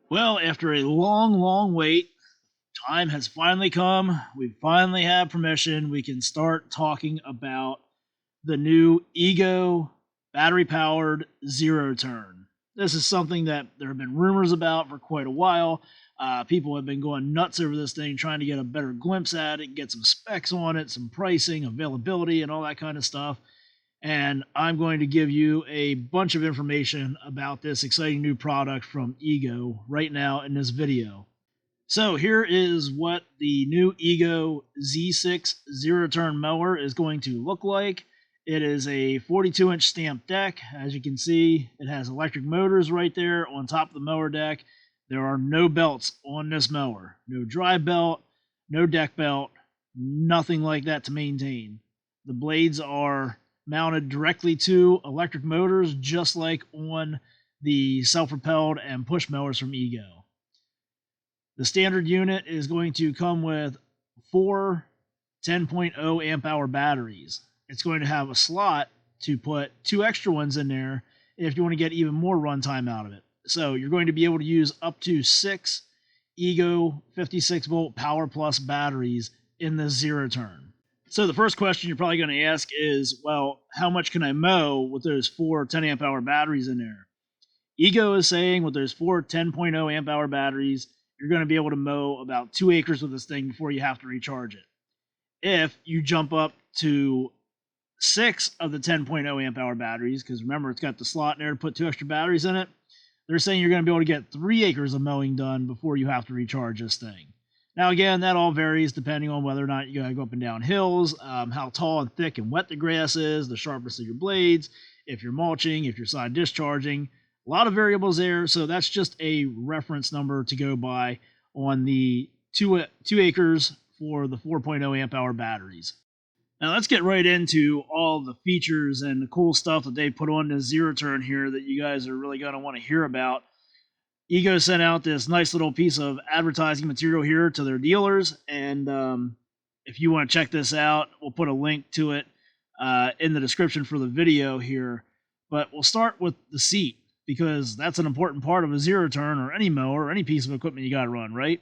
Well, after a long wait, time has finally come. We finally have permission. We can start talking about the new Ego battery powered zero turn. This is something that there have been rumors about for quite a while. People have been going nuts over this thing, trying to get a better glimpse at it, get some specs on it, some pricing, availability, and all that kind of stuff. And I'm going to give you a bunch of information about this exciting new product from Ego right now in this video. So here is what the new Ego Z6 zero turn mower is going to look like. It is a 42-inch stamped deck. As you can see, it has electric motors right there on top of the mower deck. There are no belts on this mower. No drive belt, no deck belt, nothing like that to maintain. The blades are mounted directly to electric motors, just like on the self-propelled and push mowers from Ego. The standard unit is going to come with 4 10.0 amp hour batteries. It's going to have a slot to put 2 extra ones in there if you want to get even more runtime out of it. So you're going to be able to use up to 6 Ego 56 volt Power Plus batteries in this zero turn. So the first question you're probably going to ask is, well, how much can I mow with those 4 10 amp hour batteries in there? Ego is saying with those 4 10.0 amp hour batteries, you're going to be able to mow about 2 acres with this thing before you have to recharge it. If you jump up to 6 of the 10.0 amp hour batteries, because remember it's got the slot in there to put 2 extra batteries in it, they're saying you're going to be able to get 3 acres of mowing done before you have to recharge this thing. Now again, that all varies depending on whether or not you got to go up and down hills, how tall and thick and wet the grass is, the sharpness of your blades, if you're mulching, if you're side discharging. A lot of variables there, so that's just a reference number to go by on the 2 acres for the 4.0 amp hour batteries. Now let's get right into all the features and the cool stuff that they put on this zero turn here that you guys are really going to want to hear about. Ego sent out this nice little piece of advertising material here to their dealers, and if you want to check this out, we'll put a link to it in the description for the video here. But we'll start with the seat, because that's an important part of a zero turn or any mower or any piece of equipment you got to run, right?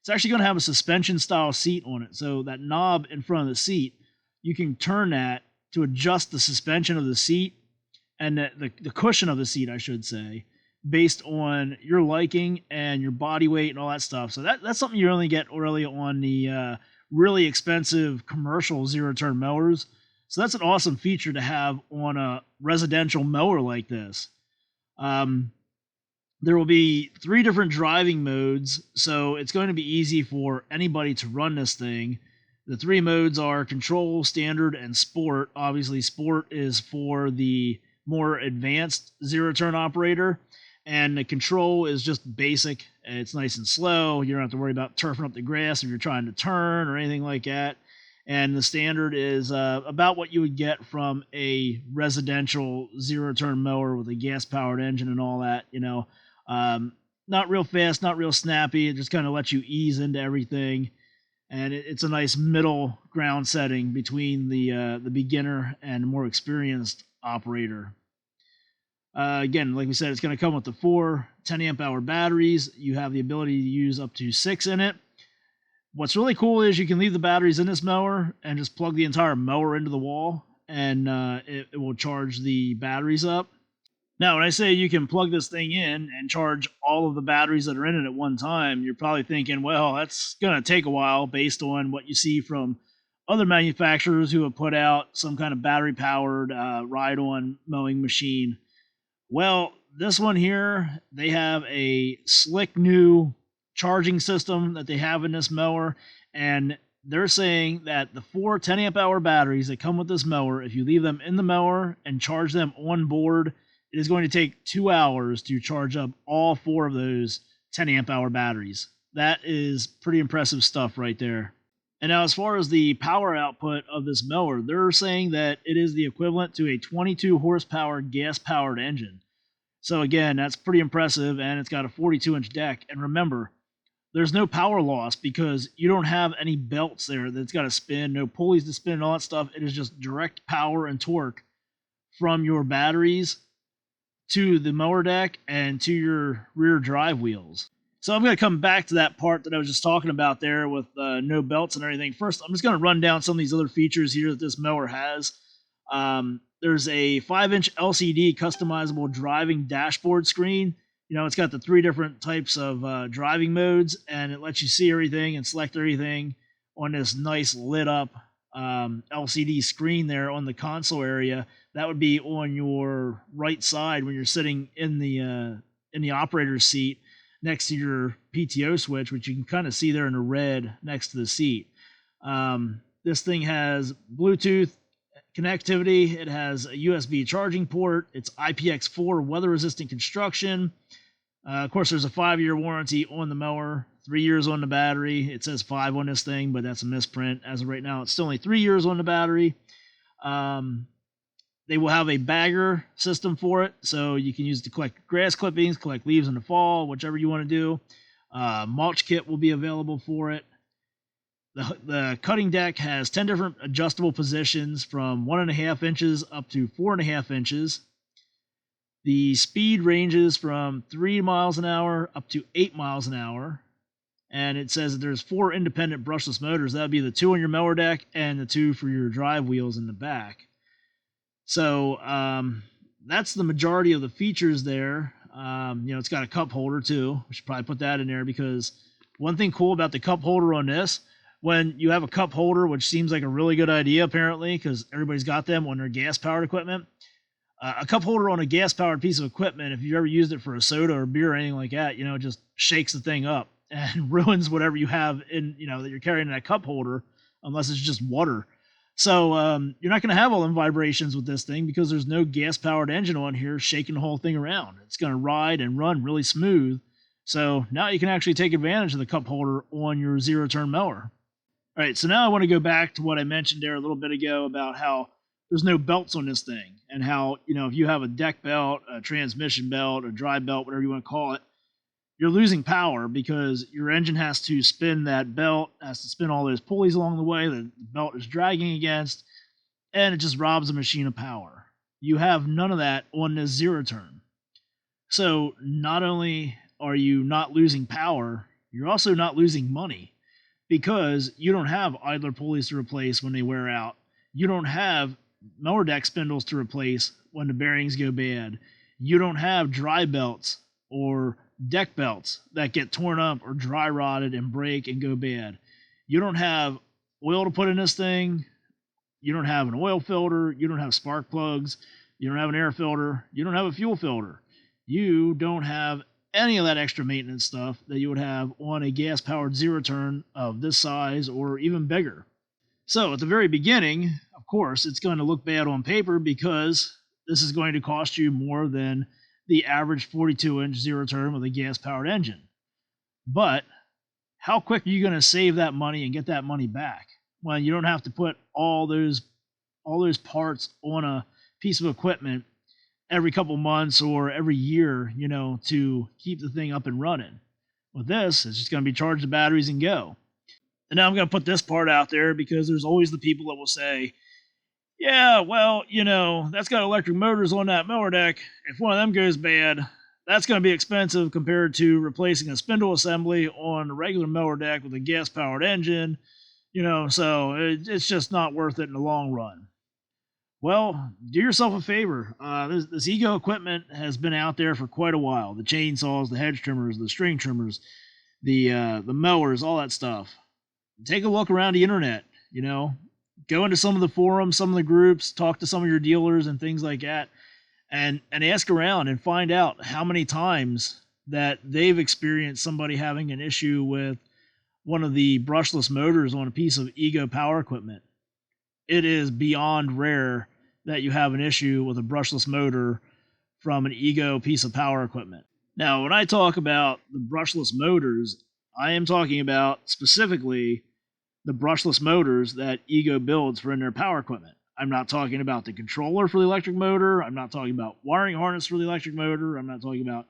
It's actually going to have a suspension style seat on it. So that knob in front of the seat, you can turn that to adjust the suspension of the seat and the cushion of the seat, I should say, based on your liking and your body weight and all that stuff. So that's something you only get really on the really expensive commercial zero turn mowers. So that's an awesome feature to have on a residential mower like this. There will be 3 different driving modes, so it's going to be easy for anybody to run this thing. The 3 modes are control, standard, and sport. Obviously, sport is for the more advanced zero turn operator, and the control is just basic. It's nice and slow. You don't have to worry about turfing up the grass if you're trying to turn or anything like that. And the standard is about what you would get from a residential zero turn mower with a gas powered engine and all that, you know. Not real fast, not real snappy. It just kind of lets you ease into everything. And it's a nice middle ground setting between the beginner and more experienced operator. Again, like we said, it's going to come with the 4 10 amp hour batteries. You have the ability to use up to 6 in it. What's really cool is you can leave the batteries in this mower and just plug the entire mower into the wall, and it will charge the batteries up. Now, when I say you can plug this thing in and charge all of the batteries that are in it at one time, you're probably thinking, well, that's going to take a while based on what you see from other manufacturers who have put out some kind of battery-powered ride-on mowing machine. Well, this one here, they have a slick new charging system that they have in this mower, and they're saying that the 4 10 amp hour batteries that come with this mower, if you leave them in the mower and charge them on board, it is going to take 2 hours to charge up all 4 of those 10 amp hour batteries. That is pretty impressive stuff right there. And now as far as the power output of this mower, they're saying that it is the equivalent to a 22 horsepower gas powered engine. So again, that's pretty impressive, and it's got a 42-inch deck. And remember, there's no power loss because you don't have any belts there that's got to spin, no pulleys to spin, and all that stuff. It is just direct power and torque from your batteries to the mower deck and to your rear drive wheels. So I'm going to come back to that part that I was just talking about there with no belts and everything. First, I'm just going to run down some of these other features here that this mower has. There's a 5-inch LCD customizable driving dashboard screen. It's got the 3 different types of driving modes, and it lets you see everything and select everything on this nice lit up LCD screen there on the console area. That would be on your right side when you're sitting in the operator's seat next to your PTO switch, which you can kind of see there in the red next to the seat. This thing has Bluetooth connectivity. It has a USB charging port. It's IPX4 weather-resistant construction. Of course, there's a 5-year warranty on the mower, 3 years on the battery. It says 5 on this thing, but that's a misprint. As of right now, it's still only 3 years on the battery. They will have a bagger system for it, so you can use it to collect grass clippings, collect leaves in the fall, whichever you want to do. Mulch kit will be available for it. The cutting deck has 10 different adjustable positions from 1.5 inches up to 4.5 inches. The speed ranges from 3 miles an hour up to 8 miles an hour. And it says that there's 4 independent brushless motors. That would be the 2 on your mower deck and the 2 for your drive wheels in the back. So that's the majority of the features there. It's got a cup holder too. We should probably put that in there, because one thing cool about the cup holder on this, when you have a cup holder, which seems like a really good idea apparently, because everybody's got them on their gas-powered equipment. A cup holder on a gas-powered piece of equipment, if you've ever used it for a soda or beer or anything like that, it just shakes the thing up and ruins whatever you have in, that you're carrying in that cup holder, unless it's just water. So you're not going to have all them vibrations with this thing, because there's no gas-powered engine on here shaking the whole thing around. It's going to ride and run really smooth. So now you can actually take advantage of the cup holder on your zero-turn mower. All right, so now I want to go back to what I mentioned there a little bit ago about how there's no belts on this thing, and how, if you have a deck belt, a transmission belt, a drive belt, whatever you want to call it, you're losing power, because your engine has to spin that belt, has to spin all those pulleys along the way that the belt is dragging against, and it just robs the machine of power. You have none of that on this zero turn. So not only are you not losing power, you're also not losing money, because you don't have idler pulleys to replace when they wear out. You don't have mower deck spindles to replace when the bearings go bad. You don't have dry belts or deck belts that get torn up or dry rotted and break and go bad. You don't have oil to put in this thing. You don't have an oil filter. You don't have spark plugs. You don't have an air filter. You don't have a fuel filter. You don't have any of that extra maintenance stuff that you would have on a gas-powered zero-turn of this size or even bigger. So at the very beginning, of course, it's going to look bad on paper, because this is going to cost you more than the average 42-inch zero-turn with a gas-powered engine. But how quick are you going to save that money and get that money back when you don't have to put all those parts on a piece of equipment every couple months or every year, to keep the thing up and running? With this, it's just going to be charge the batteries and go. And now I'm going to put this part out there, because there's always the people that will say, yeah, well, that's got electric motors on that mower deck. If one of them goes bad, that's going to be expensive compared to replacing a spindle assembly on a regular mower deck with a gas-powered engine, so it's just not worth it in the long run. Well, do yourself a favor. This Ego equipment has been out there for quite a while. The chainsaws, the hedge trimmers, the string trimmers, the mowers, all that stuff. Take a look around the internet, go into some of the forums, some of the groups, talk to some of your dealers and things like that, and ask around and find out how many times that they've experienced somebody having an issue with one of the brushless motors on a piece of Ego power equipment. It is beyond rare that you have an issue with a brushless motor from an Ego piece of power equipment. Now, when I talk about the brushless motors, I am talking about specifically the brushless motors that Ego builds for in their power equipment. I'm not talking about the controller for the electric motor. I'm not talking about wiring harness for the electric motor. I'm not talking about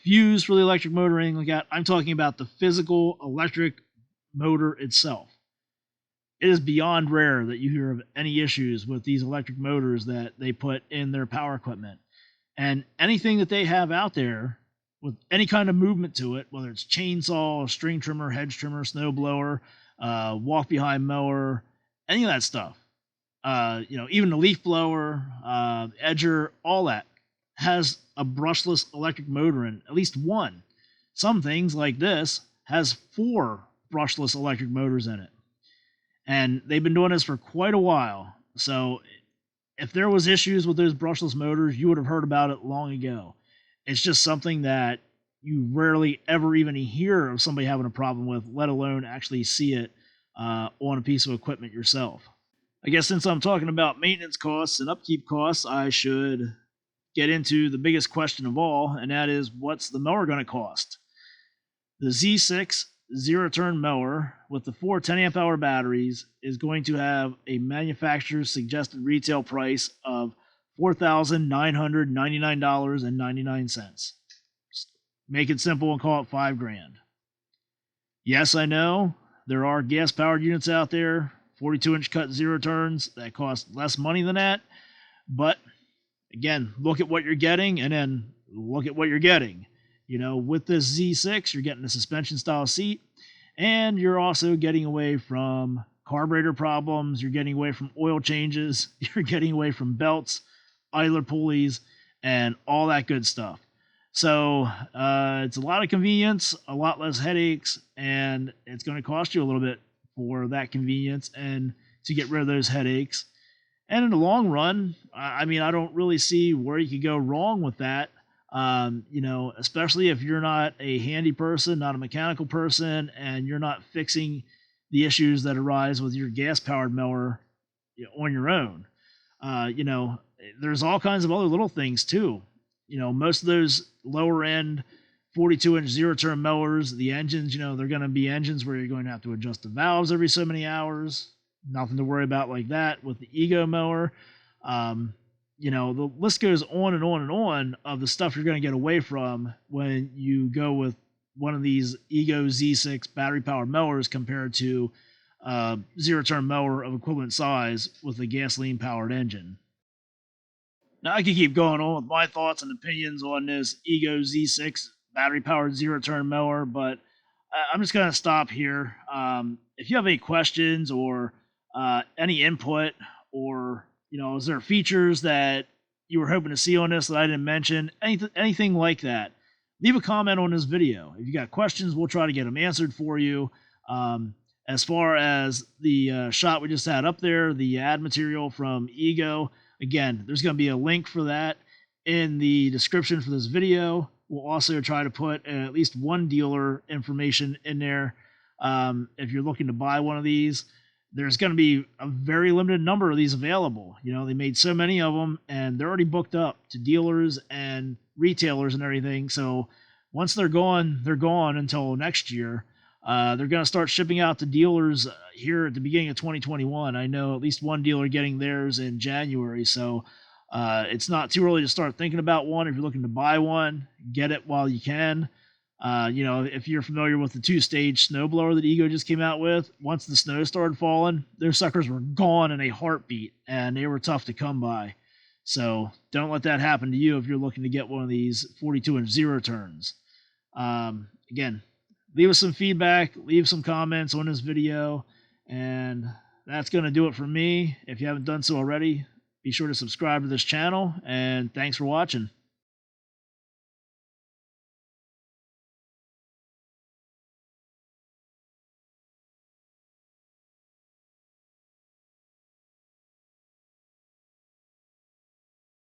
fuse for the electric motor or anything like that. I'm talking about the physical electric motor itself. It is beyond rare that you hear of any issues with these electric motors that they put in their power equipment. And anything that they have out there with any kind of movement to it, whether it's chainsaw, string trimmer, hedge trimmer, snow blower, walk behind mower, any of that stuff. Even the leaf blower, edger, all that has a brushless electric motor in at least one. Some things like this has 4 brushless electric motors in it. And they've been doing this for quite a while. So if there was issues with those brushless motors, you would have heard about it long ago. It's just something that you rarely ever even hear of somebody having a problem with, let alone actually see it on a piece of equipment yourself. I guess since I'm talking about maintenance costs and upkeep costs, I should get into the biggest question of all, and that is, what's the mower going to cost? The Z6 zero-turn mower with the 4 10-amp-hour batteries is going to have a manufacturer's suggested retail price of $4,999.99. Make it simple and call it $5,000. Yes, I know there are gas-powered units out there, 42-inch cut zero turns, that cost less money than that. But again, look at what you're getting, and then look at what you're getting. With this Z6, you're getting a suspension-style seat, and you're also getting away from carburetor problems. You're getting away from oil changes. You're getting away from belts, idler pulleys, and all that good stuff. So it's a lot of convenience, a lot less headaches, and it's going to cost you a little bit for that convenience and to get rid of those headaches. And in the long run, I don't really see where you could go wrong with that. Especially if you're not a handy person, not a mechanical person, and you're not fixing the issues that arise with your gas-powered mower on your own. There's all kinds of other little things too. Most of those lower-end 42-inch zero-turn mowers, the engines, they're going to be engines where you're going to have to adjust the valves every so many hours. Nothing to worry about like that with the Ego mower. The list goes on and on and on of the stuff you're going to get away from when you go with one of these Ego Z6 battery-powered mowers compared to a zero-turn mower of equivalent size with a gasoline-powered engine. Now, I could keep going on with my thoughts and opinions on this Ego Z6 battery-powered zero-turn mower, but I'm just going to stop here. If you have any questions or any input, or is there features that you were hoping to see on this that I didn't mention, anything like that, leave a comment on this video. If you got questions, we'll try to get them answered for you. As far as the shot we just had up there, the ad material from Ego, again, there's going to be a link for that in the description for this video. We'll also try to put at least one dealer information in there. If you're looking to buy one of these, there's going to be a very limited number of these available. They made so many of them, and they're already booked up to dealers and retailers and everything. So once they're gone until next year. They're going to start shipping out to dealers here at the beginning of 2021. I know at least one dealer getting theirs in January. So it's not too early to start thinking about one. If you're looking to buy one, get it while you can. If you're familiar with the 2-stage snowblower that Ego just came out with, once the snow started falling, those suckers were gone in a heartbeat, and they were tough to come by. So don't let that happen to you if you're looking to get one of these 42-inch zero turns. Again, leave us some feedback, leave some comments on this video, and that's going to do it for me. If you haven't done so already, be sure to subscribe to this channel, and thanks for watching.